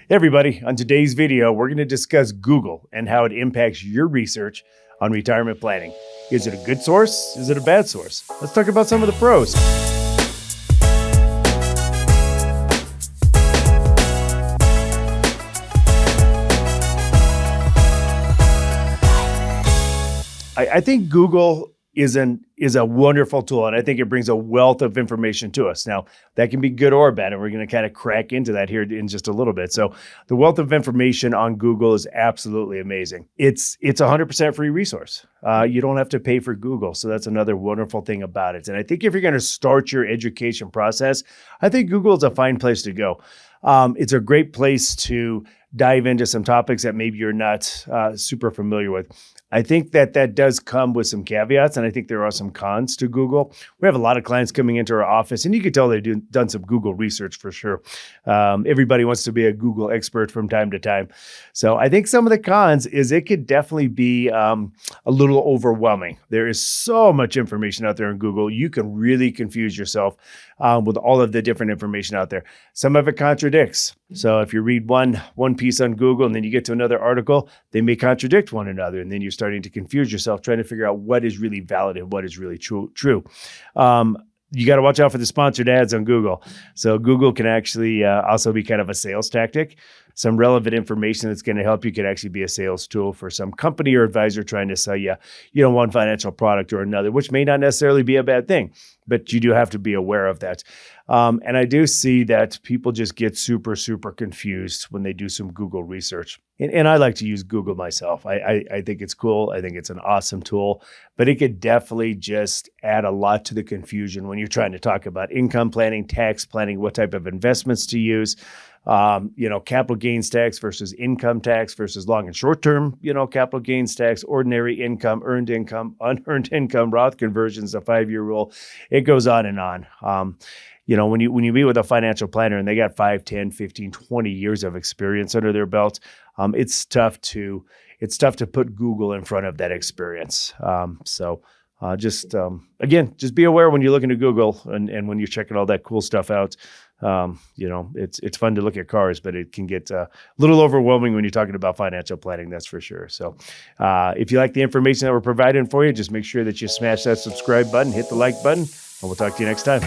Hey everybody, on today's video, we're going to discuss Google and how it impacts your research on retirement planning. Is it a good source? Is it a bad source? Let's talk about some of the pros. I think Google is a wonderful tool, and I think it brings a wealth of information to us. Now, that can be good or bad, and we're going to kind of crack into that here in just a little bit. So the wealth of information on Google is absolutely amazing. It's a 100% free resource. You don't have to pay for Google, so that's another wonderful thing about it. And I think if you're going to start your education process, I think Google is a fine place to go. It's a great place to dive into some topics that maybe you're not super familiar with. I think that does come with some caveats, and I think there are some cons to Google. We have a lot of clients coming into our office, and you can tell they've done some Google research for sure. Everybody wants to be a Google expert from time to time. So I think some of the cons is it could definitely be a little overwhelming. There is so much information out there in Google. You can really confuse yourself with all of the different information out there. Some of it contradicts. So if you read one piece on Google and then you get to another article, they may contradict one another. And then you're starting to confuse yourself, trying to figure out what is really valid and what is really true. You got to watch out for the sponsored ads on Google. So Google can actually also be kind of a sales tactic. Some relevant information that's going to help you could actually be a sales tool for some company or advisor trying to sell you, one financial product or another, which may not necessarily be a bad thing, but you do have to be aware of that. And I do see that people just get super, super confused when they do some Google research. And I like to use Google myself. I think it's cool. I think it's an awesome tool, but it could definitely just add a lot to the confusion when you're trying to talk about income planning, tax planning, what type of investments to use. Capital gains tax versus income tax versus long and short-term, capital gains tax, ordinary income, earned income, unearned income, Roth conversions, the 5-year rule. It goes on and on. When you meet with a financial planner and they got 5, 10, 15, 20 years of experience under their belt, it's tough to put Google in front of that experience. Just be aware when you're looking at Google and when you're checking all that cool stuff out. It's fun to look at cars, but it can get a little overwhelming when you're talking about financial planning, that's for sure. So if you like the information that we're providing for you, just make sure that you smash that subscribe button, hit the like button, and we'll talk to you next time.